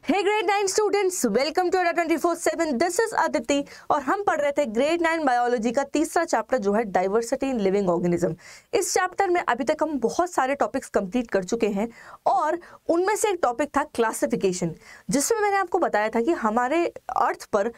Hey grade 9 students, welcome to 24/7। This is Aditi और हम पढ़ रहे थे ग्रेड 9 बायोलॉजी का तीसरा चैप्टर जो है डाइवर्सिटी इन लिविंग ऑर्गेनिज्म। इस चैप्टर में अभी तक हम बहुत सारे टॉपिक्स कंप्लीट कर चुके हैं और उनमें से एक टॉपिक था क्लासिफिकेशन, जिसमें मैंने आपको बताया था कि हमारे अर्थ पर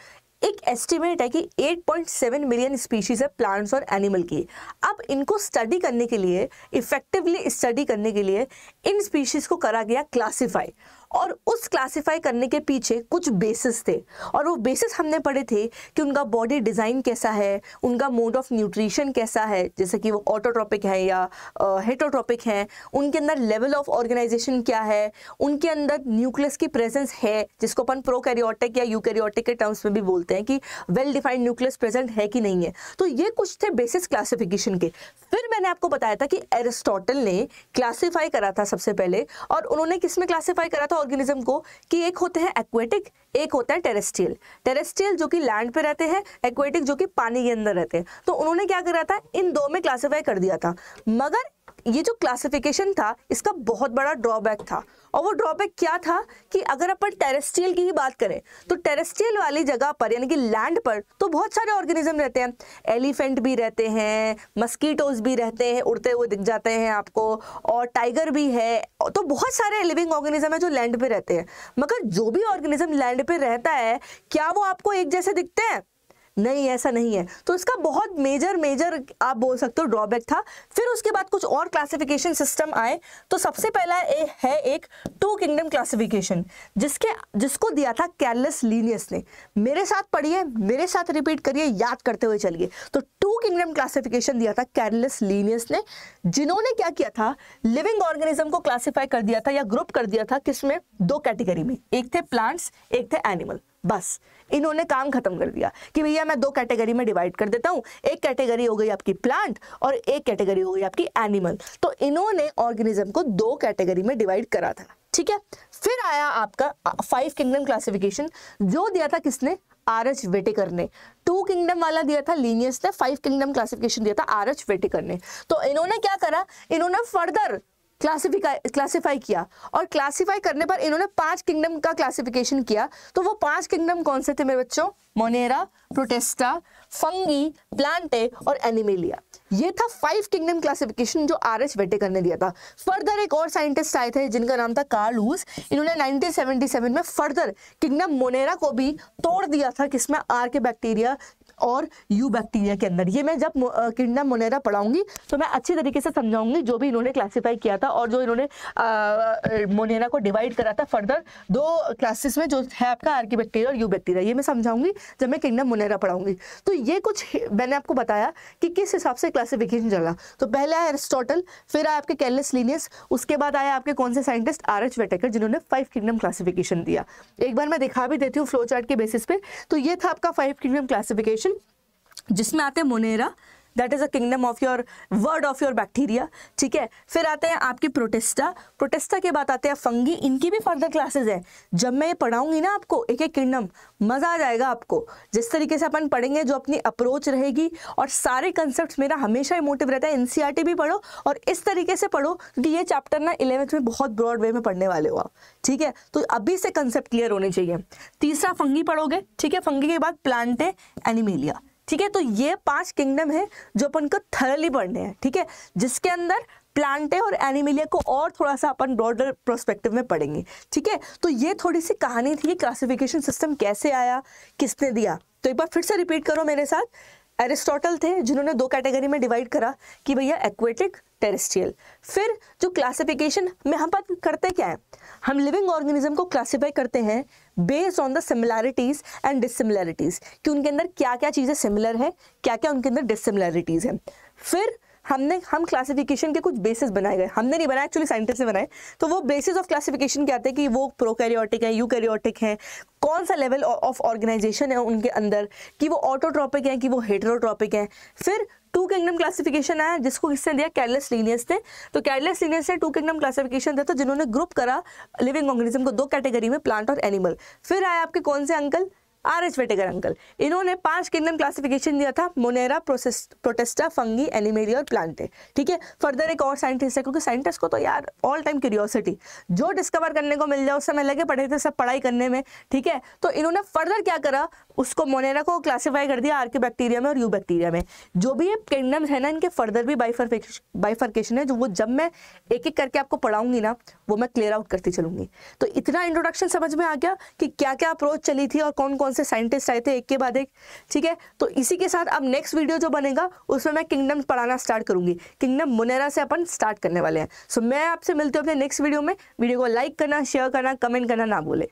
एक एस्टिमेट है कि 8.7 मिलियन स्पीशीज है प्लांट्स और एनिमल की। अब इनको स्टडी करने के लिए, इफेक्टिवली स्टडी करने के लिए इन स्पीशीज को करा गया क्लासिफाई, और उस क्लासिफाई करने के पीछे कुछ बेसिस थे और वो बेसिस हमने पढ़े थे कि उनका बॉडी डिज़ाइन कैसा है, उनका मोड ऑफ न्यूट्रिशन कैसा है, जैसे कि वो ऑटोट्रॉपिक है या हेटरोट्रॉपिक है, उनके अंदर लेवल ऑफ ऑर्गेनाइजेशन क्या है, उनके अंदर न्यूक्लियस की प्रेजेंस है, जिसको अपन प्रोकैरियोटिक या यूकैरियोटिक के टर्म्स में भी बोलते हैं कि वेल डिफाइंड न्यूक्लियस प्रेजेंट है कि नहीं है। तो ये कुछ थे बेसिस क्लासिफिकेशन के। फिर मैंने आपको बताया था कि एरिस्टोटल ने क्लासिफाई करा था सबसे पहले, और उन्होंने किसमें क्लासिफाई करा था ऑर्गेनिज्म को कि एक होते हैं एक्वेटिक, एक होता है टेरेस्ट्रियल। टेरेस्ट्रियल जो कि लैंड पे रहते हैं, एक्वेटिक जो कि पानी के अंदर रहते हैं। तो उन्होंने क्या करा था, इन दो में क्लासिफाई कर दिया था। मगर ये जो क्लासिफिकेशन था इसका बहुत बड़ा ड्रॉबैक था, और वो ड्रॉबैक क्या था कि अगर अपन टेरेस्ट्रियल की ही बात करें तो टेरेस्ट्रियल वाली जगह पर यानी कि लैंड पर तो बहुत सारे ऑर्गेनिज्म रहते हैं। एलिफेंट भी रहते हैं, मस्कीटोज भी रहते हैं, उड़ते हुए दिख जाते हैं आपको, और टाइगर भी है। तो बहुत सारे लिविंग ऑर्गेनिज्म है जो लैंड पे रहते हैं। मगर जो भी ऑर्गेनिज्म लैंड पे रहता है, क्या वो आपको एक जैसे दिखते हैं? नहीं, ऐसा नहीं है। तो इसका बहुत मेजर आप बोल सकते हो ड्रॉबैक था। फिर उसके बाद कुछ और क्लासिफिकेशन सिस्टम आए। तो सबसे पहला है एक टू किंगडम क्लासिफिकेशन, जिसको दिया था कैर्लस लीनियस ने। मेरे साथ पढ़िए, मेरे साथ रिपीट करिए, याद करते हुए चलिए। तो टू किंगडम क्लासिफिकेशन दिया था कैर्लस लीनियस ने, जिन्होंने क्या किया था, लिविंग ऑर्गेनिज्म को क्लासिफाई कर दिया था या ग्रुप कर दिया था किसमें, दो कैटेगरी में। एक थे प्लांट्स, एक थे एनिमल। बस इन्होंने काम खत्म कर दिया कि भैया मैं दो कैटेगरी में डिवाइड कर देता हूं। एक कैटेगरी हो गई आपकी प्लांट और एक कैटेगरी हो गई आपकी एनिमल। तो इन्होंने ऑर्गेनिज्म को दो कैटेगरी में डिवाइड करा था, ठीक है। फिर आया आपका 5 किंगडम क्लासिफिकेशन, जो दिया था किसने, आर.एच. व्हिटेकर ने। 2 किंगडम वाला दिया था लीनियस ने, 5 किंगडम क्लासिफिकेशन दिया था आर.एच. व्हिटेकर ने। तो इन्होंने क्या करा, इन्होंने फर्दर क्लासिफाई किया, और क्लासिफाई करने पर इन्होंने 5 किंगडम का क्लासिफिकेशन किया। तो वो 5 किंगडम कौन से थे मेरे बच्चों, मोनेरा, प्रोटेस्टा, फंगी, प्लांटे और एनिमेलिया। ये था 5 किंगडम क्लासिफिकेशन जो आर.एच. व्हिटेकर ने दिया था। फर्दर एक और साइंटिस्ट आए थे जिनका नाम था कार्ल लुईस। इन्होंने 1977 में फर्दर किंगडम मोनेरा को भी तोड़ दिया था, किसमें, आर के बैक्टीरिया और यू बैक्टीरिया के अंदर। ये मैं जब किंगडम मोनेरा पढ़ाऊंगी तो मैं अच्छी तरीके से समझाऊंगी जो भी इन्होंने क्लासिफाई किया था और जो इन्होंने मोनेरा को डिवाइड करा था फर्दर दो क्लासेस में, जो है आपका आर के बैक्टीरिया और यू बैक्टीरिया। ये मैं समझाऊंगी जब मैं किंगडम मोनेरा पढ़ाऊंगी। तो ये कुछ मैंने आपको बताया कि किस हिसाब से क्लासिफिकेशन चला। तो पहले आया एरिस्टोटल, फिर आया आपके कैर्लस लीनियस, उसके बाद आया आपके कौन से साइंटिस्ट, आर.एच. व्हिटेकर, जिन्होंने 5 किंगडम क्लासिफिकेशन दिया। एक बार मैं दिखा भी देती हूँ फ्लो चार्ट के बेसिस पे। तो ये था आपका 5 किंगडम क्लासिफिकेशन, जिसमें आते हैं Monera, that is a kingdom of your word of your bacteria, ठीक है। फिर आते हैं आपकी प्रोटेस्टा के बाद आते हैं फंगी। इनकी भी फर्दर क्लासेस है। जब मैं ये पढ़ाऊंगी ना आपको एक एक किंगडम, मजा आ जाएगा आपको। जिस तरीके से अपन पढ़ेंगे, जो अपनी अप्रोच रहेगी, और सारे कंसेप्ट मेरा हमेशा ही मोटिव रहता है एनसीईआरटी भी पढ़ो और इस तरीके से पढ़ो, क्योंकि ये चैप्टर ना 11th में बहुत ब्रॉड वे में पढ़ने वाले हो आप, ठीक है। तो अभी से कंसेप्ट क्लियर होने चाहिए। तीसरा फंगी पढ़ोगे, ठीक है। फंगी के बाद प्लांटे, एनिमेलिया, ठीक है। तो ये 5 किंगडम है जो अपन को थरली पढ़ने हैं, ठीक है, जिसके अंदर प्लांटे और एनिमेलिया को और थोड़ा सा अपन ब्रॉडर प्रोस्पेक्टिव में पढ़ेंगे, ठीक है। तो ये थोड़ी सी कहानी थी, क्लासिफिकेशन सिस्टम कैसे आया, किसने दिया। तो एक बार फिर से रिपीट करो मेरे साथ। एरिस्टोटल थे जिन्होंने दो कैटेगरी में डिवाइड करा कि भैया एक्वेटिक, टेरेस्ट्रियल। फिर जो क्लासिफिकेशन में हम बात करते क्या है, हम लिविंग ऑर्गेनिज्म को क्लासिफाई करते हैं based on the similarities and dissimilarities, कि उनके अंदर क्या क्या चीज़ें सिमिलर है, क्या क्या उनके अंदर डिसिमिलैरिटीज है। फिर हम क्लासिफिकेशन के कुछ बेसिस बनाए गए, हमने नहीं बनाए, एक्चुअली साइंटिस्ट ने बनाए। तो वो बेसिस ऑफ क्लासिफिकेशन क्या आते हैं कि वो प्रोकैरियोटिक है, यूकैरियोटिक है, कौन सा लेवल ऑफ ऑर्गेनाइजेशन है उनके अंदर, कि वो ऑटोट्रॉपिक है कि वो हेटेरोट्रॉपिक है। फिर 2 किंगडम क्लासिफिकेशन आया, जिसको किसने दिया, कैर्लस लीनियस ने। तो कैर्लस लीनियस ने 2 किंगडम क्लासिफिकेशन दिया था, जिन्होंने ग्रुप करा लिविंग ऑर्गेनिज्म को दो कैटेगरी में, प्लांट और एनिमल। फिर आया आपके कौन से अंकल, आर.एच. वेटेकर अंकल, इन्होंने 5 किंगडम क्लासिफिकेशन दिया था, मोनेरा, प्रोटिस्टा, फंगी, एनिमेलिया और प्लांटे। ठीक है, फर्दर एक और साइंटिस्ट है, क्योंकि साइंटिस्ट को तो यार ऑल टाइम क्यूरियोसिटी, जो डिस्कवर करने को मिल जाए उस समय लगे पड़े थे सब पढ़ाई करने में। ठीक है, तो इन्होंने फर्दर क्या करा, उसको मोनेरा को क्लासीफाई कर दिया आर्के बैक्टीरिया में और यू बैक्टीरिया में। जो भी ये किंगडम्स है ना, इनके फर्दर भी बाइफर्केशन है, जो वो जब मैं एक एक करके आपको पढ़ाऊंगी ना, वो मैं क्लियर आउट करती चलूंगी। तो इतना इंट्रोडक्शन समझ में आ गया कि क्या क्या अप्रोच चली थी और कौन कौन से साइंटिस्ट आए थे एक के बाद एक। ठीक है, तो इसी के साथ अब नेक्स्ट वीडियो जो बनेगा उसमें मैं किंगडम पढ़ाना स्टार्ट करूंगी। किंगडम मोनेरा से अपन स्टार्ट करने वाले हैं। सो मैं आपसे मिलती हूँ अपने नेक्स्ट वीडियो में। वीडियो को लाइक करना, शेयर करना, कमेंट करना ना भूले।